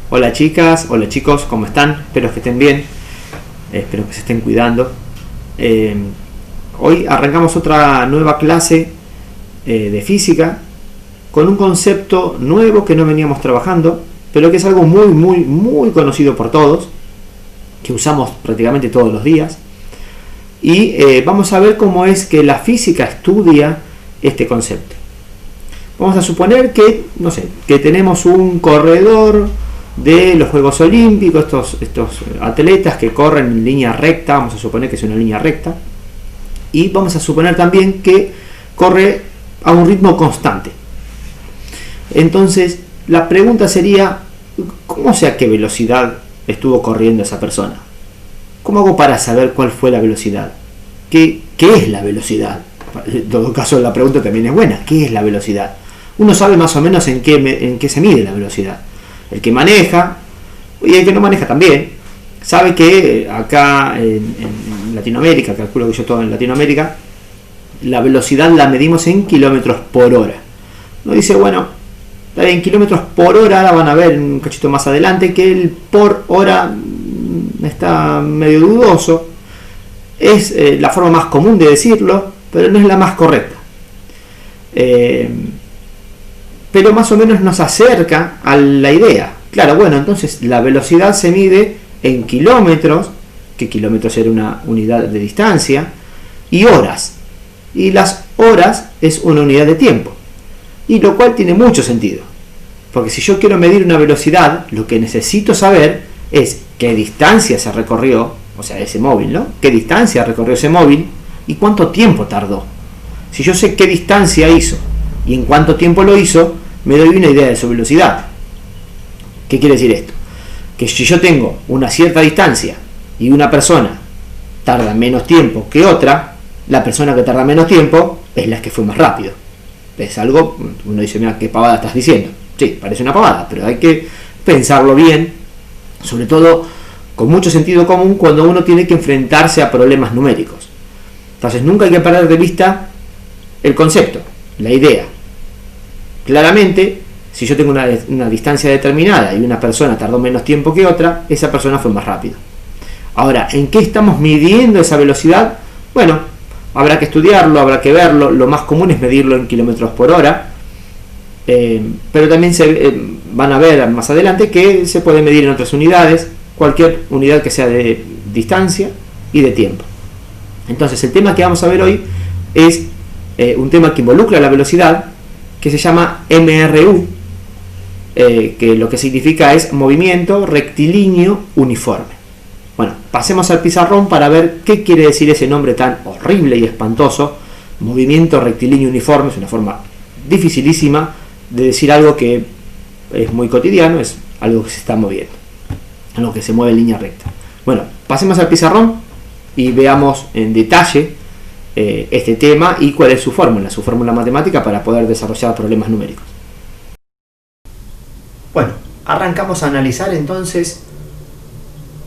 Hola chicas, hola chicos, ¿cómo están? Espero que estén bien, espero que se estén cuidando. Hoy arrancamos otra nueva clase de física con un concepto nuevo que no veníamos trabajando, pero que es algo muy conocido por todos, que usamos prácticamente todos los días. Y vamos a ver cómo es que la física estudia este concepto. Vamos a suponer que, no sé, que tenemos un corredor de los Juegos Olímpicos, estos atletas que corren en línea recta, vamos a suponer que es una línea recta, y vamos a suponer también que corre a un ritmo constante. Entonces, la pregunta sería, ¿cómo sé a qué velocidad estuvo corriendo esa persona? ¿Cómo hago para saber cuál fue la velocidad? ¿Qué es la velocidad? En todo caso, la pregunta también es buena. ¿Qué es la velocidad? Uno sabe más o menos en qué se mide la velocidad. El que maneja, y el que no maneja también, sabe que acá en Latinoamérica, calculo que yo todo en Latinoamérica, la velocidad la medimos en kilómetros por hora. Uno dice, bueno, en kilómetros por hora, ahora van a ver un cachito más adelante que el por hora está medio dudoso. Es la forma más común de decirlo, pero no es la más correcta. Pero más o menos nos acerca a la idea. Claro, bueno, entonces la velocidad se mide en kilómetros, que kilómetros era una unidad de distancia, y horas. Y las horas es una unidad de tiempo. Y lo cual tiene mucho sentido. Porque si yo quiero medir una velocidad, lo que necesito saber es qué distancia se recorrió, o sea, ese móvil, ¿no? Qué distancia recorrió ese móvil y cuánto tiempo tardó. Si yo sé qué distancia hizo y en cuánto tiempo lo hizo, me doy una idea de su velocidad. ¿Qué quiere decir esto? Que si yo tengo una cierta distancia y una persona tarda menos tiempo que otra, la persona que tarda menos tiempo es la que fue más rápido. Es algo, uno dice, mira, qué pavada estás diciendo. Sí, parece una pavada, pero hay que pensarlo bien, sobre todo con mucho sentido común cuando uno tiene que enfrentarse a problemas numéricos. Entonces nunca hay que perder de vista el concepto, la idea. Claramente, si yo tengo una distancia determinada y una persona tardó menos tiempo que otra, esa persona fue más rápido. Ahora, ¿en qué estamos midiendo esa velocidad? Bueno, habrá que estudiarlo, habrá que verlo. Lo más común es medirlo en kilómetros por hora. Pero también van a ver más adelante que se puede medir en otras unidades, cualquier unidad que sea de distancia y de tiempo. Entonces, el tema que vamos a ver hoy es un tema que involucra la velocidad, que se llama MRU, que lo que significa es movimiento rectilíneo uniforme. Bueno, pasemos al pizarrón para ver qué quiere decir ese nombre tan horrible y espantoso. Movimiento rectilíneo uniforme es una forma dificilísima de decir algo que es muy cotidiano, es algo que se está moviendo, algo que se mueve en línea recta. Bueno, pasemos al pizarrón y veamos en detalle este tema y cuál es su fórmula matemática para poder desarrollar problemas numéricos. Bueno, arrancamos a analizar entonces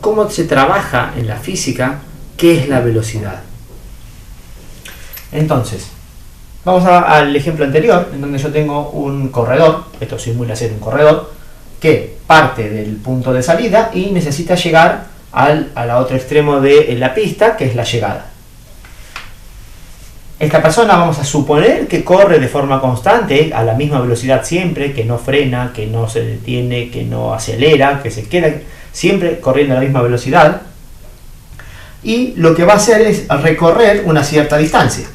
cómo se trabaja en la física, qué es la velocidad. Entonces, vamos al ejemplo anterior, en donde yo tengo un corredor, esto simula ser un corredor, que parte del punto de salida y necesita llegar al otro extremo de la pista, que es la llegada. Esta persona vamos a suponer que corre de forma constante, a la misma velocidad siempre, que no frena, que no se detiene, que no acelera, que se queda siempre corriendo a la misma velocidad. Y lo que va a hacer es recorrer una cierta distancia,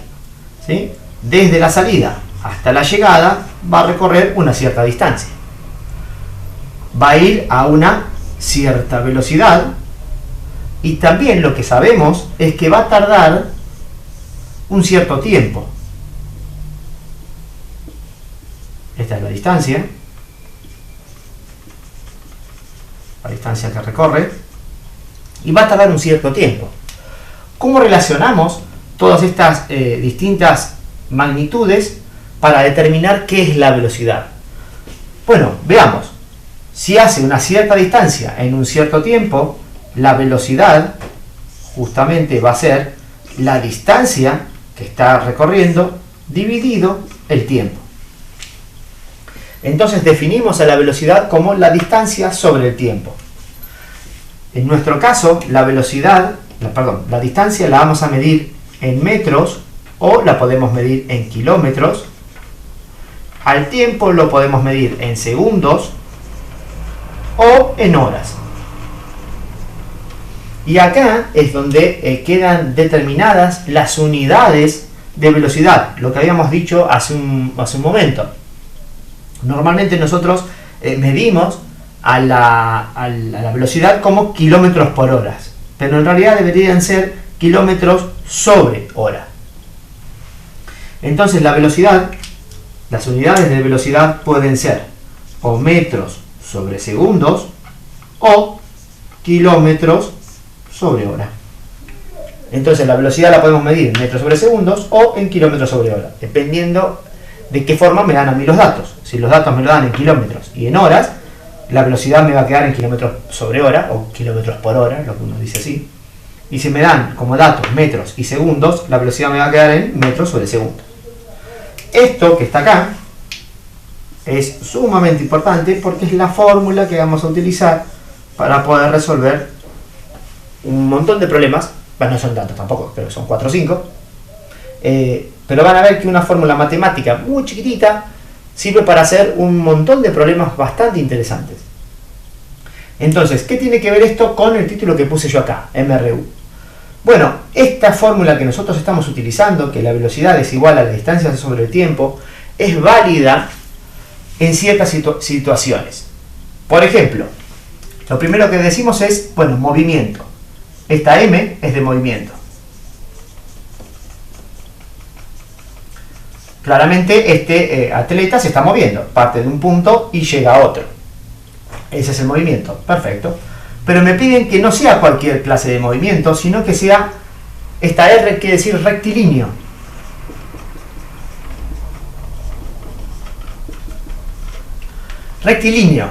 ¿sí? Desde la salida hasta la llegada va a recorrer una cierta distancia. Va a ir a una cierta velocidad y también lo que sabemos es que va a tardar un cierto tiempo. Esta es la distancia que recorre y va a tardar un cierto tiempo. ¿Cómo relacionamos todas estas distintas magnitudes para determinar qué es la velocidad? Bueno, veamos. Si hace una cierta distancia en un cierto tiempo, la velocidad justamente va a ser la distancia que está recorriendo dividido el tiempo. Entonces definimos a la velocidad como la distancia sobre el tiempo. En nuestro caso, la distancia la vamos a medir en metros o la podemos medir en kilómetros. Al tiempo lo podemos medir en segundos o en horas. Y acá es donde quedan determinadas las unidades de velocidad, lo que habíamos dicho hace un momento. Normalmente nosotros medimos a la velocidad como kilómetros por hora, pero en realidad deberían ser kilómetros sobre hora. Entonces la velocidad, las unidades de velocidad pueden ser o metros sobre segundos o kilómetros sobre hora. Entonces la velocidad la podemos medir en metros sobre segundos o en kilómetros sobre hora, dependiendo de qué forma me dan a mí los datos. Si los datos me lo dan en kilómetros y en horas, la velocidad me va a quedar en kilómetros sobre hora o kilómetros por hora, lo que uno dice así. Y si me dan como datos metros y segundos, la velocidad me va a quedar en metros sobre segundos. Esto que está acá es sumamente importante porque es la fórmula que vamos a utilizar para poder resolver un montón de problemas. Bueno, no son tantos tampoco, pero son 4 o 5. Pero van a ver que una fórmula matemática muy chiquitita sirve para hacer un montón de problemas bastante interesantes. Entonces, ¿qué tiene que ver esto con el título que puse yo acá, MRU? Bueno, esta fórmula que nosotros estamos utilizando, que la velocidad es igual a la distancia sobre el tiempo, es válida en ciertas situaciones. Por ejemplo, lo primero que decimos es, bueno, movimiento. Esta M es de movimiento. Claramente este atleta se está moviendo, parte de un punto y llega a otro. Ese es el movimiento, perfecto. Pero me piden que no sea cualquier clase de movimiento, sino que sea, esta R quiere decir rectilíneo. Rectilíneo.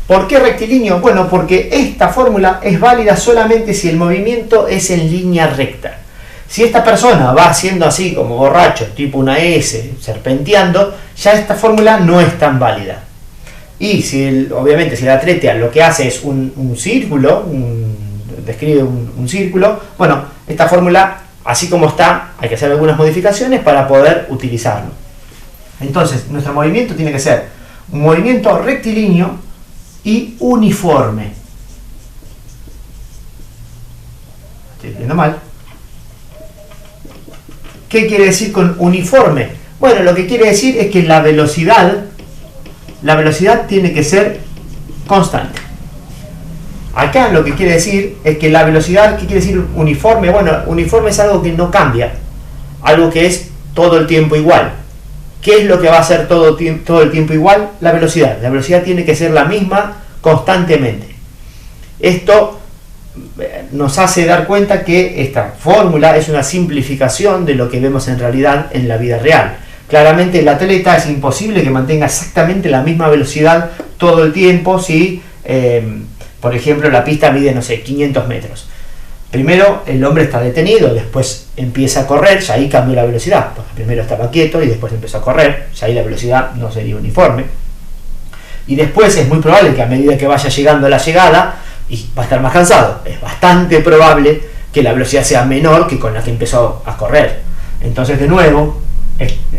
¿Por qué rectilíneo? Bueno, porque esta fórmula es válida solamente si el movimiento es en línea recta. Si esta persona va haciendo así como borracho, tipo una S, serpenteando, ya esta fórmula no es tan válida. Y si obviamente si el atleta lo que hace es un círculo, describe un círculo, bueno, esta fórmula, así como está, hay que hacer algunas modificaciones para poder utilizarlo. Entonces, nuestro movimiento tiene que ser un movimiento rectilíneo y uniforme. Estoy escribiendo mal. ¿Qué quiere decir con uniforme? Bueno, lo que quiere decir es que la velocidad tiene que ser constante. Acá lo que quiere decir es que la velocidad, ¿qué quiere decir uniforme? Bueno, uniforme es algo que no cambia, algo que es todo el tiempo igual. ¿Qué es lo que va a ser todo el tiempo igual? La velocidad. La velocidad tiene que ser la misma constantemente. Esto nos hace dar cuenta que esta fórmula es una simplificación de lo que vemos en realidad en la vida real. Claramente el atleta es imposible que mantenga exactamente la misma velocidad todo el tiempo si, por ejemplo, la pista mide, no sé, 500 metros. Primero el hombre está detenido, después empieza a correr, ya ahí cambia la velocidad. Pues primero estaba quieto y después empezó a correr, ya ahí la velocidad no sería uniforme. Y después es muy probable que a medida que vaya llegando a la llegada, y va a estar más cansado, es bastante probable que la velocidad sea menor que con la que empezó a correr. Entonces, de nuevo,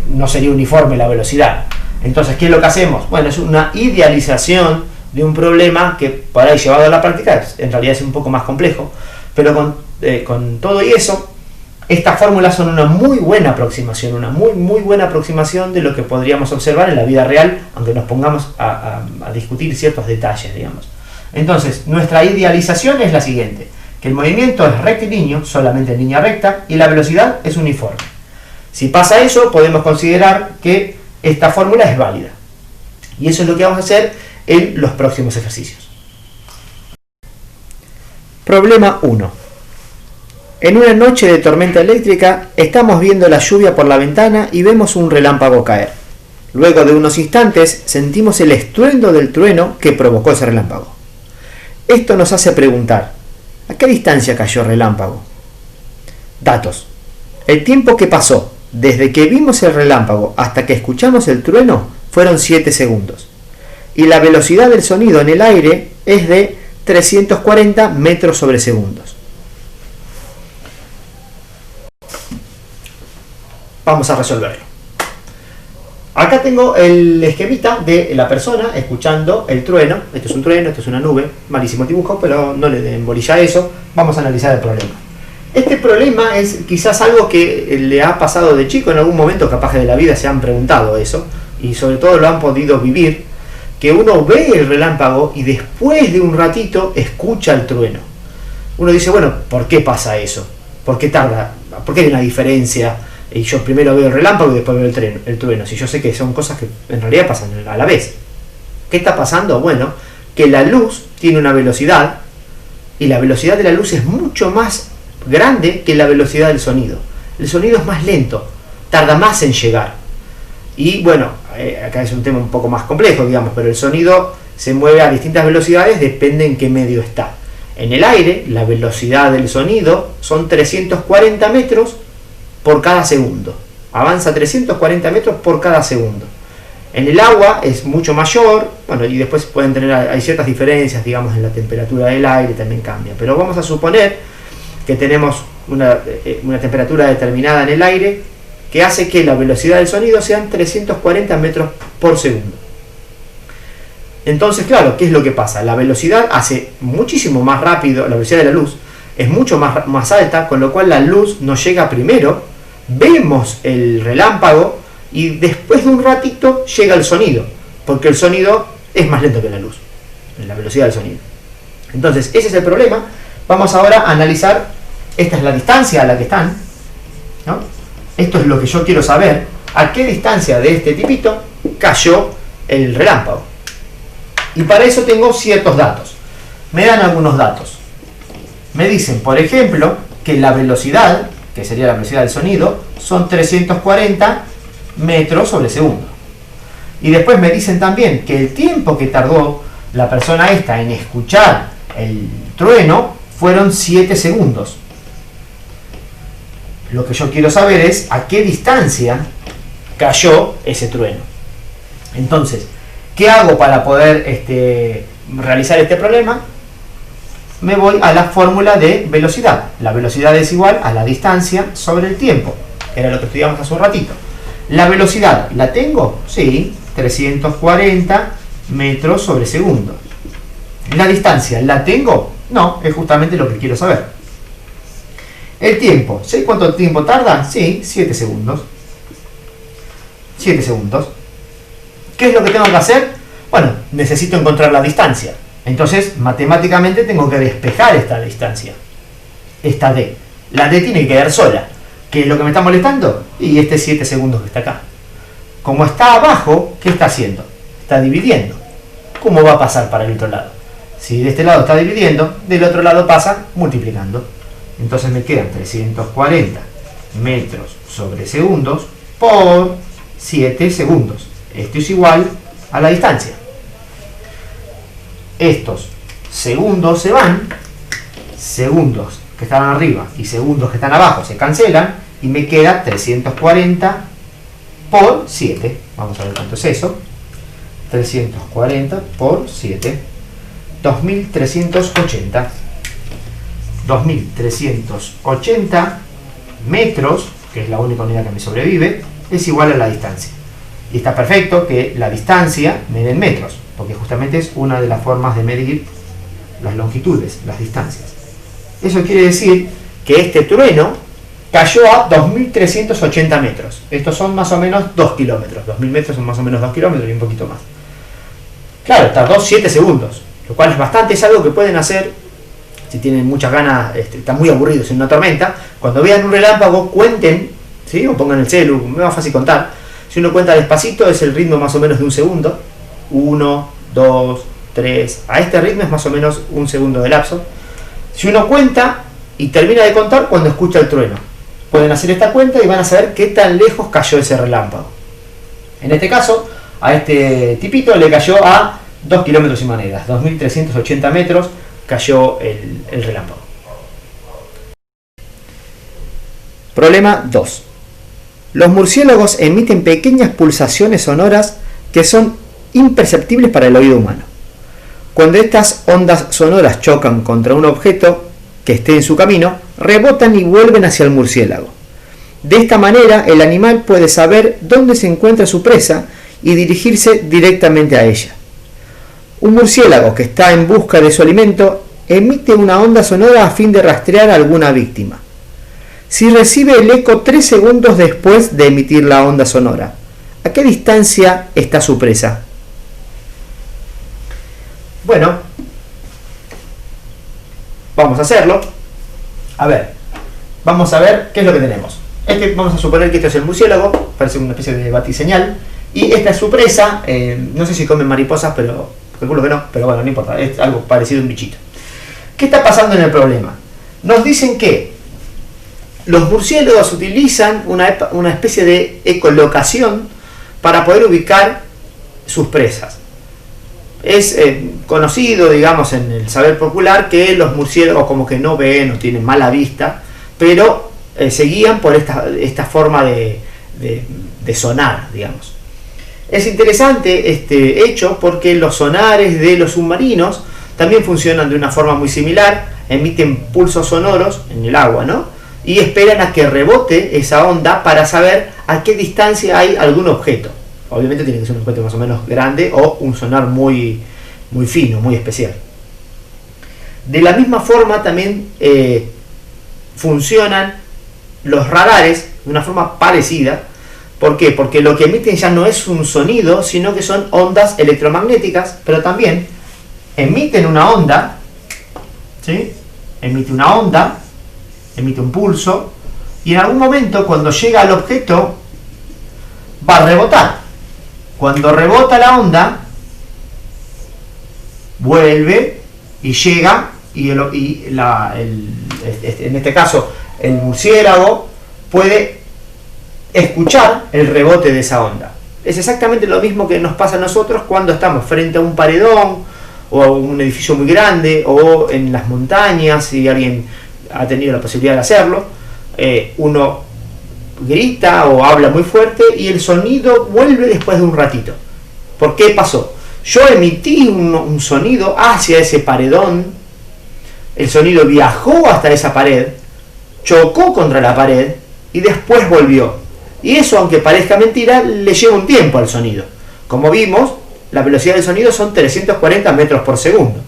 no sería uniforme la velocidad. Entonces, ¿qué es lo que hacemos? Bueno, es una idealización de un problema que por ahí llevado a la práctica en realidad es un poco más complejo, pero con todo y eso, estas fórmulas son una muy buena aproximación, una muy buena aproximación de lo que podríamos observar en la vida real, aunque nos pongamos a discutir ciertos detalles, digamos. Entonces, nuestra idealización es la siguiente, que el movimiento es rectilíneo, solamente en línea recta, y la velocidad es uniforme. Si pasa eso, podemos considerar que esta fórmula es válida. Y eso es lo que vamos a hacer en los próximos ejercicios. Problema 1. En una noche de tormenta eléctrica, estamos viendo la lluvia por la ventana y vemos un relámpago caer. Luego de unos instantes, sentimos el estruendo del trueno que provocó ese relámpago. Esto nos hace preguntar, ¿a qué distancia cayó el relámpago? Datos. El tiempo que pasó desde que vimos el relámpago hasta que escuchamos el trueno fueron 7 segundos. Y la velocidad del sonido en el aire es de 340 metros sobre segundos. Vamos a resolverlo. Acá tengo el esquemita de la persona escuchando el trueno. Esto es un trueno, esto es una nube. Malísimo el dibujo, pero no le den bolilla a eso. Vamos a analizar el problema. Este problema es quizás algo que le ha pasado de chico en algún momento, capaz que de la vida se han preguntado eso, y sobre todo lo han podido vivir, que uno ve el relámpago y después de un ratito escucha el trueno. Uno dice, bueno, ¿por qué pasa eso? ¿Por qué tarda? ¿Por qué hay una diferencia? Y yo primero veo el relámpago y después veo el trueno, si yo sé que son cosas que en realidad pasan a la vez. ¿Qué está pasando? Bueno, que la luz tiene una velocidad, y la velocidad de la luz es mucho más grande que la velocidad del sonido. El sonido es más lento, tarda más en llegar. Y bueno, acá es un tema un poco más complejo, digamos, pero el sonido se mueve a distintas velocidades, depende en qué medio está. En el aire, la velocidad del sonido son 340 metros por cada segundo. Avanza 340 metros por cada segundo. En el agua es mucho mayor, bueno, y después pueden tener, hay ciertas diferencias, digamos, en la temperatura del aire también cambia. Pero vamos a suponer que tenemos una temperatura determinada en el aire que hace que la velocidad del sonido sean 340 metros por segundo. Entonces, claro, ¿qué es lo que pasa? La velocidad hace muchísimo más rápido, la velocidad de la luz es mucho más alta, con lo cual la luz nos llega primero, vemos el relámpago y después de un ratito llega el sonido, porque el sonido es más lento que la luz, la velocidad del sonido. Entonces, ese es el problema. Vamos ahora a analizar, esta es la distancia a la que están, ¿no? Esto es lo que yo quiero saber, a qué distancia de este tipito cayó el relámpago. Y para eso tengo ciertos datos. Me dan algunos datos. Me dicen, por ejemplo, que la velocidad, que sería la velocidad del sonido, son 340 metros sobre segundo. Y después me dicen también que el tiempo que tardó la persona esta en escuchar el trueno fueron 7 segundos. Lo que yo quiero saber es a qué distancia cayó ese trueno. Entonces, ¿qué hago para poder realizar este problema? Me voy a la fórmula de velocidad. La velocidad es igual a la distancia sobre el tiempo, que era lo que estudiamos hace un ratito. ¿La velocidad la tengo? Sí, 340 metros sobre segundo. ¿La distancia la tengo? No, es justamente lo que quiero saber. El tiempo, ¿sé cuánto tiempo tarda? Sí, 7 segundos. 7 segundos. ¿Qué es lo que tengo que hacer? Bueno, necesito encontrar la distancia. Entonces, matemáticamente tengo que despejar esta distancia. Esta D. La D tiene que quedar sola. ¿Qué es lo que me está molestando? Y este 7 segundos que está acá. Como está abajo, ¿qué está haciendo? Está dividiendo. ¿Cómo va a pasar para el otro lado? Si de este lado está dividiendo, del otro lado pasa multiplicando. Entonces me quedan 340 metros sobre segundos por 7 segundos. Esto es igual a la distancia. Estos segundos se van, segundos que están arriba y segundos que están abajo se cancelan y me queda 340 por 7. Vamos a ver cuánto es eso. 340 por 7. 2380. 2380 metros, que es la única unidad que me sobrevive, es igual a la distancia. Y está perfecto que la distancia me den metros, porque justamente es una de las formas de medir las longitudes, las distancias. Eso quiere decir que este trueno cayó a 2380 metros. Estos son más o menos 2 kilómetros. 2000 metros son más o menos 2 kilómetros y un poquito más. Claro, tardó 7 segundos, lo cual es bastante, es algo que pueden hacer si tienen muchas ganas, están muy aburridos en una tormenta. Cuando vean un relámpago, cuenten, ¿sí? O pongan el celu, me va fácil contar. Si uno cuenta despacito, es el ritmo más o menos de un segundo. 1, 2, 3. A este ritmo es más o menos un segundo de lapso. Si uno cuenta y termina de contar cuando escucha el trueno, pueden hacer esta cuenta y van a saber qué tan lejos cayó ese relámpago. En este caso, a este tipito le cayó a 2 kilómetros y monedas, 2380 metros cayó el relámpago. Problema 2. Los murciélagos emiten pequeñas pulsaciones sonoras que son imperceptibles para el oído humano. Cuando estas ondas sonoras chocan contra un objeto que esté en su camino, rebotan y vuelven hacia el murciélago. De esta manera, el animal puede saber dónde se encuentra su presa y dirigirse directamente a ella. Un murciélago que está en busca de su alimento emite una onda sonora a fin de rastrear a alguna víctima. Si recibe el eco 3 segundos después de emitir la onda sonora, ¿a qué distancia está su presa? Bueno, vamos a hacerlo. A ver, vamos a ver qué es lo que tenemos. Vamos a suponer que esto es el murciélago, parece una especie de batiseñal, y esta es su presa. No sé si comen mariposas, pero calculo que no, pero bueno, no importa, es algo parecido a un bichito. ¿Qué está pasando en el problema? Nos dicen que los murciélagos utilizan una especie de ecolocación para poder ubicar sus presas. Es conocido, digamos, en el saber popular que los murciélagos como que no ven o tienen mala vista, pero se guían por esta forma de sonar, digamos. Es interesante este hecho porque los sonares de los submarinos también funcionan de una forma muy similar, emiten pulsos sonoros en el agua, ¿no? Y esperan a que rebote esa onda para saber a qué distancia hay algún objeto. Obviamente tiene que ser un objeto más o menos grande o un sonar muy, muy fino, muy especial. De la misma forma también funcionan los radares de una forma parecida. ¿Por qué? Porque lo que emiten ya no es un sonido, sino que son ondas electromagnéticas, pero también emiten una onda, ¿sí? Emite una onda, emite un pulso, y en algún momento cuando llega al objeto va a rebotar. Cuando rebota la onda, vuelve y llega, en este caso el murciélago puede escuchar el rebote de esa onda. Es exactamente lo mismo que nos pasa a nosotros cuando estamos frente a un paredón o a un edificio muy grande o en las montañas, si alguien ha tenido la posibilidad de hacerlo. Uno grita o habla muy fuerte y el sonido vuelve después de un ratito. ¿Por qué pasó? Yo emití un sonido hacia ese paredón, el sonido viajó hasta esa pared, chocó contra la pared y después volvió. Y eso, aunque parezca mentira, le lleva un tiempo al sonido. Como vimos, la velocidad del sonido son 340 metros por segundo.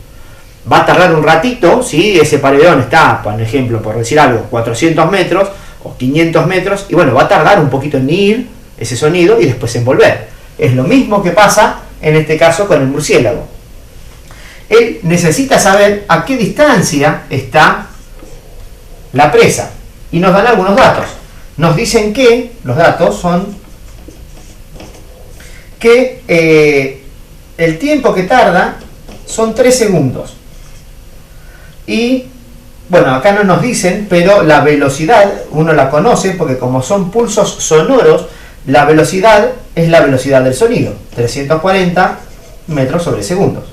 Va a tardar un ratito, si ese paredón está, por ejemplo, por decir algo, 400 metros o 500 metros, y bueno, va a tardar un poquito en ir ese sonido y después en volver. Es lo mismo que pasa en este caso con el murciélago. Él necesita saber a qué distancia está la presa y nos dan algunos datos. Nos dicen que, los datos son que el tiempo que tarda son 3 segundos. Y, bueno, acá no nos dicen, pero la velocidad, uno la conoce porque como son pulsos sonoros, la velocidad es la velocidad del sonido, 340 metros sobre segundos.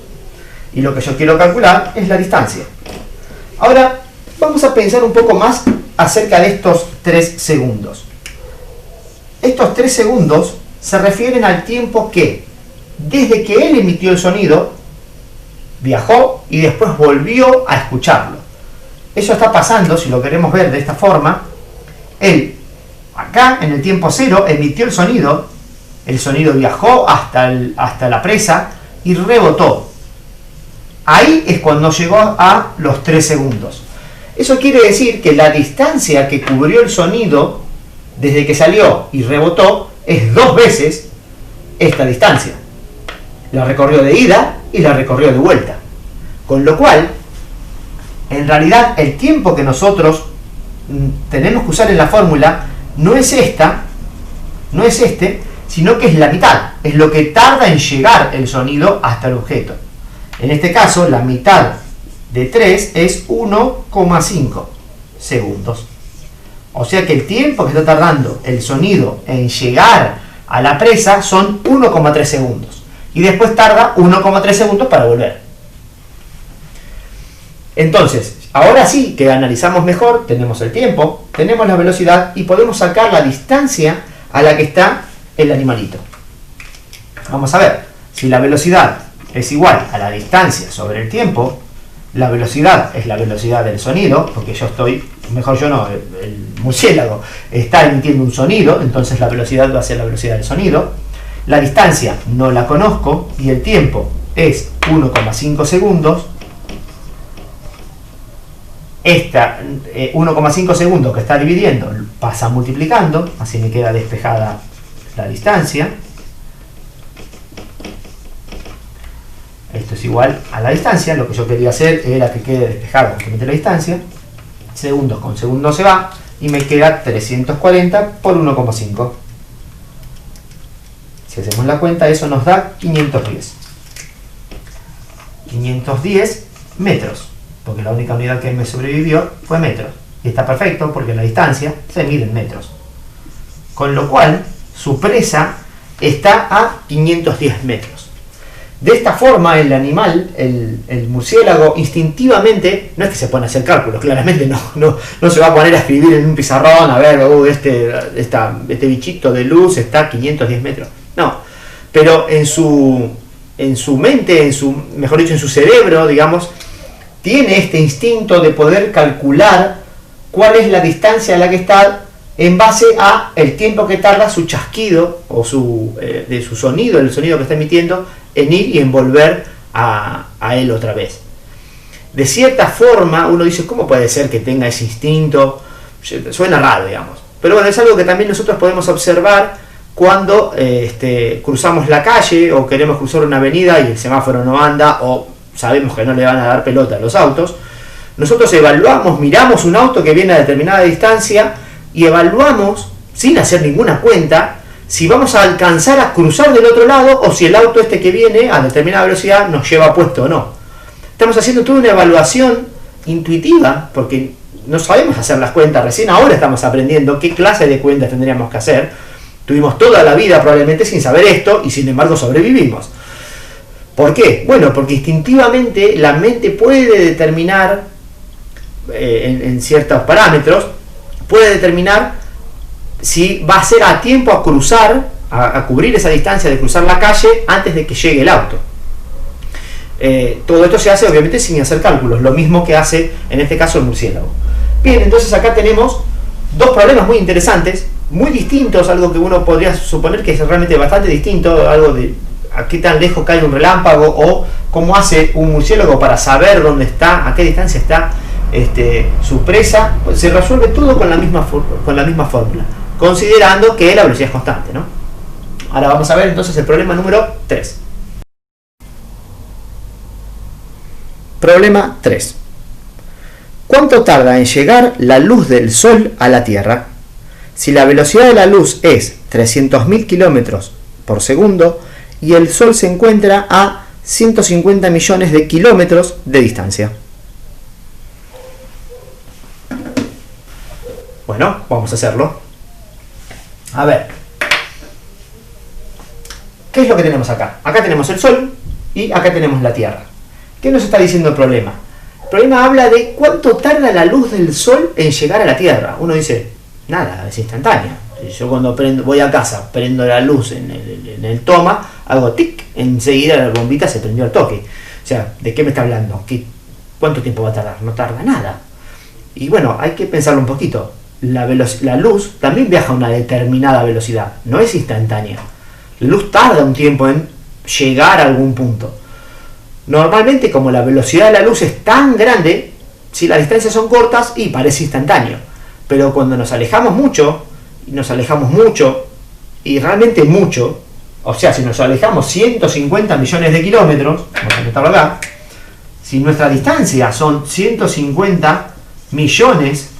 Y lo que yo quiero calcular es la distancia. Ahora, vamos a pensar un poco más acerca de estos 3 segundos. Estos 3 segundos se refieren al tiempo que, desde que él emitió el sonido, viajó y después volvió a escucharlo. Eso está pasando, si lo queremos ver de esta forma, él, acá en el tiempo 0, emitió el sonido viajó hasta la presa y rebotó. Ahí es cuando llegó a los 3 segundos. Eso quiere decir que la distancia que cubrió el sonido desde que salió y rebotó es 2 veces esta distancia. La recorrió de ida y la recorrió de vuelta. Con lo cual, en realidad, el tiempo que nosotros tenemos que usar en la fórmula no es este, sino que es la mitad. Es lo que tarda en llegar el sonido hasta el objeto. En este caso, la mitad de 3 es 1,5 segundos. O sea que el tiempo que está tardando el sonido en llegar a la presa son 1,3 segundos. Y después tarda 1,3 segundos para volver. Entonces, ahora sí que analizamos mejor, tenemos el tiempo, tenemos la velocidad y podemos sacar la distancia a la que está el animalito. Vamos a ver, si la velocidad es igual a la distancia sobre el tiempo, la velocidad es la velocidad del sonido, porque yo estoy, mejor yo no, el murciélago está emitiendo un sonido, entonces la velocidad va a ser la velocidad del sonido. La distancia no la conozco y el tiempo es 1,5 segundos. Esta 1,5 segundos que está dividiendo pasa multiplicando, así me queda despejada la distancia. Esto es igual a la distancia, lo que yo quería hacer era que quede despejada justamente la distancia. Segundos con segundos se va y me queda 340 por 1,5. Si hacemos la cuenta, eso nos da 510. 510 metros, porque la única unidad que me sobrevivió fue metros. Y está perfecto porque la distancia se mide en metros. Con lo cual, su presa está a 510 metros. De esta forma, el animal, el murciélago, instintivamente, no es que se pone a hacer cálculos, claramente no se va a poner a escribir en un pizarrón, a ver, este bichito de luz está a 510 metros. No, pero en su mente, mejor dicho, en su cerebro, digamos, tiene este instinto de poder calcular cuál es la distancia a la que está en base a el tiempo que tarda su chasquido o de su sonido, el sonido que está emitiendo, en ir y en volver a él otra vez. De cierta forma, uno dice, ¿cómo puede ser que tenga ese instinto? Suena raro, digamos. Pero bueno, es algo que también nosotros podemos observar cuando cruzamos la calle o queremos cruzar una avenida y el semáforo no anda o sabemos que no le van a dar pelota a los autos. Nosotros evaluamos, miramos un auto que viene a determinada distancia y evaluamos, sin hacer ninguna cuenta, si vamos a alcanzar a cruzar del otro lado o si el auto que viene a determinada velocidad nos lleva puesto o no. Estamos haciendo toda una evaluación intuitiva porque no sabemos hacer las cuentas, recién ahora estamos aprendiendo qué clase de cuentas tendríamos que hacer. Tuvimos toda la vida probablemente sin saber esto y sin embargo sobrevivimos. ¿Por qué? Bueno, porque instintivamente la mente puede determinar en ciertos parámetros, puede determinar si va a ser a tiempo a cruzar, a cubrir esa distancia de cruzar la calle antes de que llegue el auto. Todo esto se hace obviamente sin hacer cálculos, lo mismo que hace en este caso el murciélago. Bien, entonces acá tenemos dos problemas muy interesantes, muy distintos, algo que uno podría suponer que es realmente bastante distinto, algo de a qué tan lejos cae un relámpago o cómo hace un murciélago para saber dónde está, a qué distancia está su presa. Se resuelve todo con la misma fórmula, considerando que la velocidad es constante, ¿no? Ahora vamos a ver entonces el problema número 3. Problema 3. ¿Cuánto tarda en llegar la luz del Sol a la Tierra? Si la velocidad de la luz es 300.000 kilómetros por segundo y el Sol se encuentra a 150 millones de kilómetros de distancia. Bueno, vamos a hacerlo. A ver. ¿Qué es lo que tenemos acá? Acá tenemos el Sol y acá tenemos la Tierra. ¿Qué nos está diciendo el problema? El problema habla de cuánto tarda la luz del Sol en llegar a la Tierra. Uno dice, nada, es instantánea. Yo cuando voy a casa, prendo la luz en el toma, hago tic, enseguida la bombita se prendió al toque. O sea, ¿de qué me está hablando? ¿Cuánto tiempo va a tardar? No tarda nada. Y bueno, hay que pensarlo un poquito. La luz también viaja a una determinada velocidad, no es instantánea. La luz tarda un tiempo en llegar a algún punto. Normalmente, como la velocidad de la luz es tan grande, si las distancias son cortas, y parece instantáneo. Pero cuando nos alejamos mucho, y realmente mucho, o sea, si nos alejamos 150 millones de kilómetros, vamos a anotarlo acá, si nuestra distancia son 150 millones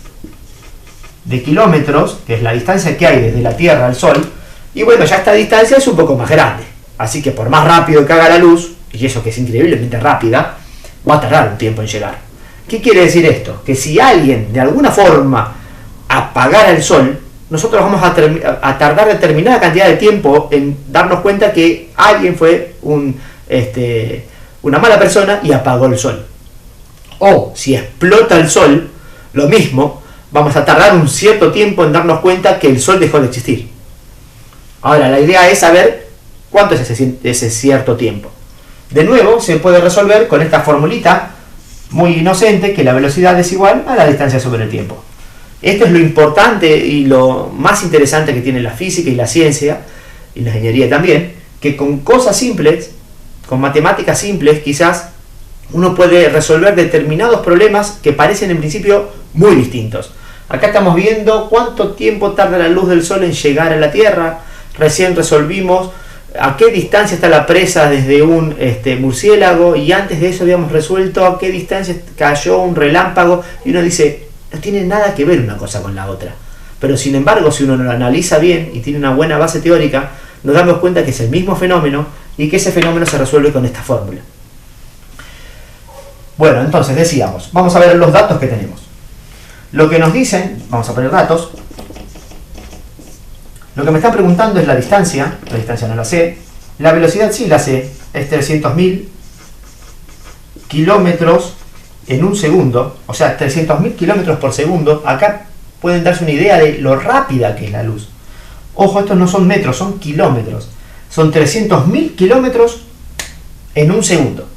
de kilómetros, que es la distancia que hay desde la Tierra al Sol, y bueno, ya esta distancia es un poco más grande. Así que por más rápido que haga la luz, y eso que es increíblemente rápida, va a tardar un tiempo en llegar. ¿Qué quiere decir esto? Que si alguien de alguna forma apagara el Sol, nosotros vamos a tardar determinada cantidad de tiempo en darnos cuenta que alguien fue una mala persona y apagó el Sol. O si explota el Sol, lo mismo, vamos a tardar un cierto tiempo en darnos cuenta que el Sol dejó de existir. Ahora, la idea es saber cuánto es ese cierto tiempo. De nuevo, se puede resolver con esta formulita muy inocente, que la velocidad es igual a la distancia sobre el tiempo. Esto es lo importante y lo más interesante que tiene la física y la ciencia, y la ingeniería también, que con cosas simples, con matemáticas simples, quizás uno puede resolver determinados problemas que parecen en principio muy distintos. Acá estamos viendo cuánto tiempo tarda la luz del sol en llegar a la Tierra. Recién resolvimos a qué distancia está la presa desde un murciélago, y antes de eso habíamos resuelto a qué distancia cayó un relámpago, y uno dice, no tiene nada que ver una cosa con la otra. Pero sin embargo, si uno lo analiza bien y tiene una buena base teórica, nos damos cuenta que es el mismo fenómeno y que ese fenómeno se resuelve con esta fórmula. Bueno, entonces decíamos, vamos a ver los datos que tenemos. Lo que nos dicen, vamos a poner datos. Lo que me están preguntando es la distancia no la sé. La velocidad sí la sé, es 300.000 kilómetros en un segundo, o sea, 300.000 kilómetros por segundo. Acá pueden darse una idea de lo rápida que es la luz. Ojo, estos no son metros, son kilómetros. Son 300.000 kilómetros en un segundo.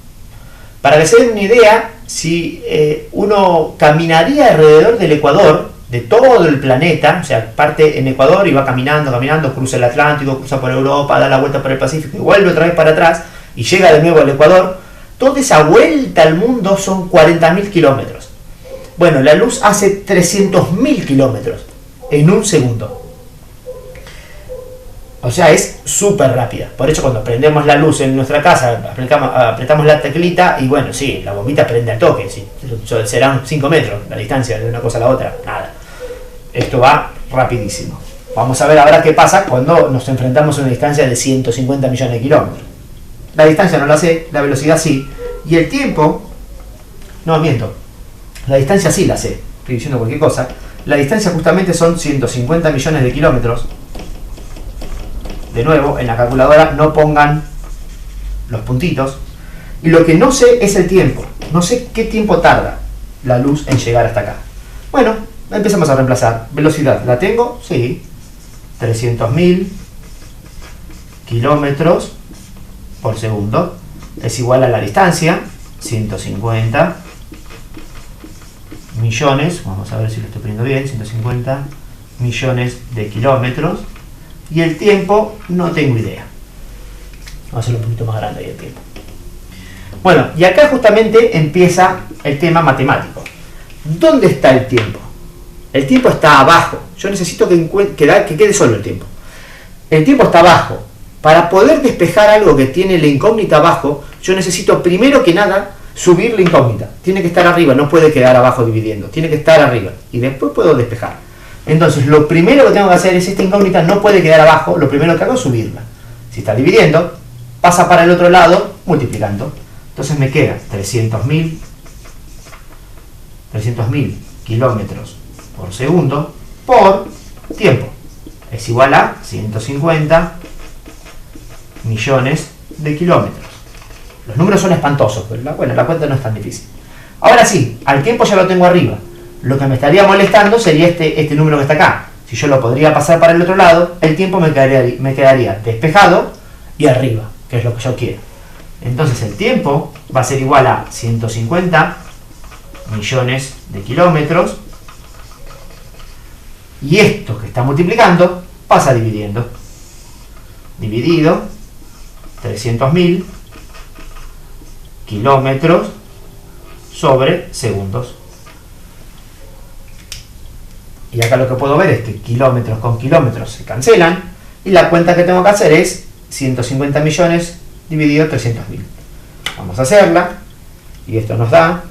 Para que se den una idea, si uno caminaría alrededor del Ecuador, de todo el planeta, o sea, parte en Ecuador y va caminando, cruza el Atlántico, cruza por Europa, da la vuelta por el Pacífico y vuelve otra vez para atrás y llega de nuevo al Ecuador, toda esa vuelta al mundo son 40.000 kilómetros. Bueno, la luz hace 300.000 kilómetros en un segundo. O sea, es súper rápida. Por eso cuando prendemos la luz en nuestra casa, apretamos la teclita y bueno, sí, la bombita prende al toque. Sí, serán 5 metros la distancia de una cosa a la otra. Nada. Esto va rapidísimo. Vamos a ver ahora qué pasa cuando nos enfrentamos a una distancia de 150 millones de kilómetros. La distancia no la sé, la velocidad sí. Y el tiempo, no miento, la distancia sí la sé. Estoy diciendo cualquier cosa. La distancia justamente son 150 millones de kilómetros. De nuevo, en la calculadora no pongan los puntitos. Y lo que no sé es el tiempo. No sé qué tiempo tarda la luz en llegar hasta acá. Bueno, empezamos a reemplazar. Velocidad, ¿la tengo? Sí. 300.000 kilómetros por segundo es igual a la distancia, 150 millones, vamos a ver si lo estoy poniendo bien, 150 millones de kilómetros. Y el tiempo, no tengo idea. Vamos a hacerlo un poquito más grande ahí el tiempo. Bueno, y acá justamente empieza el tema matemático. ¿Dónde está el tiempo? El tiempo está abajo. Yo necesito que quede solo el tiempo. El tiempo está abajo. Para poder despejar algo que tiene la incógnita abajo, yo necesito primero que nada subir la incógnita. Tiene que estar arriba, no puede quedar abajo dividiendo. Tiene que estar arriba. Y después puedo despejar. Entonces, lo primero que tengo que hacer es, esta incógnita no puede quedar abajo, lo primero que hago es subirla. Si está dividiendo, pasa para el otro lado multiplicando. Entonces me queda 300.000 kilómetros por segundo por tiempo. Es igual a 150 millones de kilómetros. Los números son espantosos, pero la cuenta no es tan difícil. Ahora sí, al tiempo ya lo tengo arriba. Lo que me estaría molestando sería este número que está acá. Si yo lo podría pasar para el otro lado, el tiempo me quedaría despejado y arriba, que es lo que yo quiero. Entonces el tiempo va a ser igual a 150 millones de kilómetros. Y esto que está multiplicando pasa dividiendo. Dividido 300.000 kilómetros sobre segundos. Y acá lo que puedo ver es que kilómetros con kilómetros se cancelan. Y la cuenta que tengo que hacer es 150 millones dividido 300.000. Vamos a hacerla. Y esto nos da.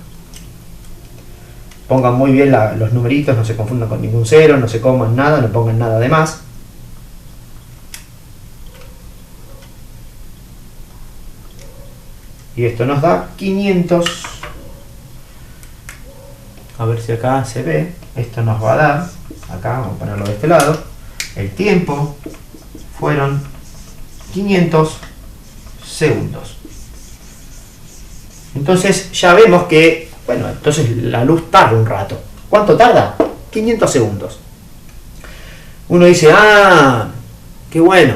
Pongan muy bien los numeritos, no se confundan con ningún cero, no se coman nada, no pongan nada de más. Y esto nos da 500. A ver si acá se ve. Esto nos va a dar, acá vamos a ponerlo de este lado, el tiempo fueron 500 segundos. Entonces ya vemos que, bueno, entonces la luz tarda un rato. ¿Cuánto tarda? 500 segundos. Uno dice, qué bueno.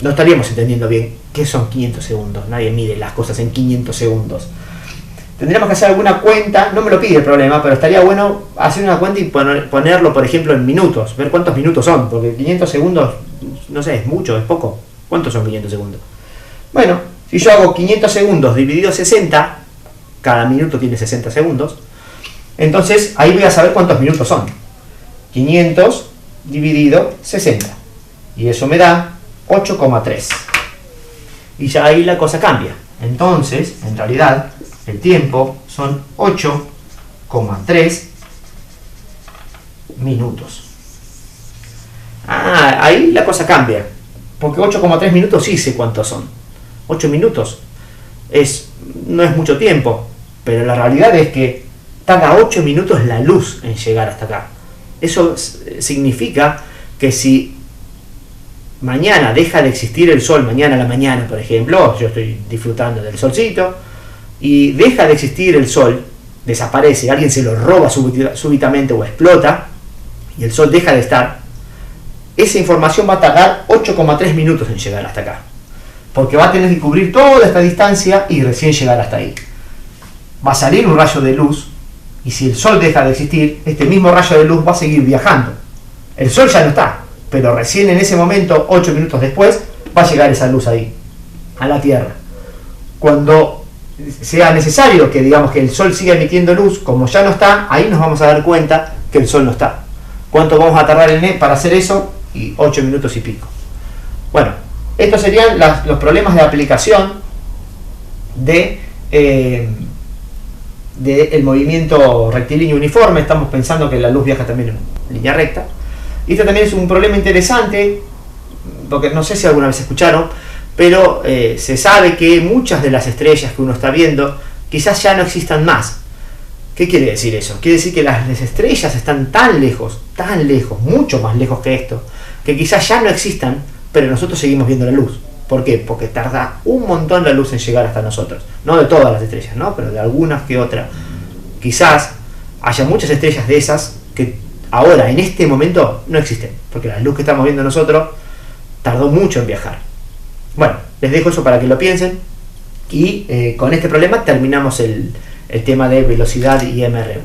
No estaríamos entendiendo bien qué son 500 segundos. Nadie mide las cosas en 500 segundos. Tendríamos que hacer alguna cuenta, no me lo pide el problema, pero estaría bueno hacer una cuenta y ponerlo, por ejemplo, en minutos, ver cuántos minutos son, porque 500 segundos, no sé, es mucho, es poco. ¿Cuántos son 500 segundos? Bueno, si yo hago 500 segundos dividido 60, cada minuto tiene 60 segundos, entonces ahí voy a saber cuántos minutos son. 500 dividido 60, y eso me da 8,3. Y ya ahí la cosa cambia. Entonces, en realidad, el tiempo son 8,3 minutos. Ahí la cosa cambia. Porque 8,3 minutos sí sé cuántos son. 8 minutos no es mucho tiempo. Pero la realidad es que tarda 8 minutos la luz en llegar hasta acá. Eso significa que si mañana deja de existir el sol, mañana a la mañana, por ejemplo, yo estoy disfrutando del solcito, y deja de existir el sol, desaparece, alguien se lo roba súbitamente o explota, y el sol deja de estar, esa información va a tardar 8,3 minutos en llegar hasta acá, porque va a tener que cubrir toda esta distancia y recién llegar hasta ahí. Va a salir un rayo de luz, y si el sol deja de existir, este mismo rayo de luz va a seguir viajando. El sol ya no está, pero recién en ese momento, 8 minutos después, va a llegar esa luz ahí, a la Tierra. Cuando sea necesario que digamos que el sol siga emitiendo luz, como ya no está, ahí nos vamos a dar cuenta que el sol no está. ¿Cuánto vamos a tardar para hacer eso? Y 8 minutos y pico. Bueno, estos serían los problemas de aplicación del movimiento rectilíneo uniforme. Estamos pensando que la luz viaja también en línea recta. Y este también es un problema interesante, porque no sé si alguna vez escucharon, pero se sabe que muchas de las estrellas que uno está viendo quizás ya no existan más. ¿Qué quiere decir eso? Quiere decir que las estrellas están tan lejos, mucho más lejos que esto, que quizás ya no existan, pero nosotros seguimos viendo la luz. ¿Por qué? Porque tarda un montón la luz en llegar hasta nosotros. No de todas las estrellas, ¿no? Pero de algunas que otras. Quizás haya muchas estrellas de esas que ahora, en este momento, no existen, porque la luz que estamos viendo nosotros tardó mucho en viajar. Bueno, les dejo eso para que lo piensen, y con este problema terminamos el tema de velocidad y MRU.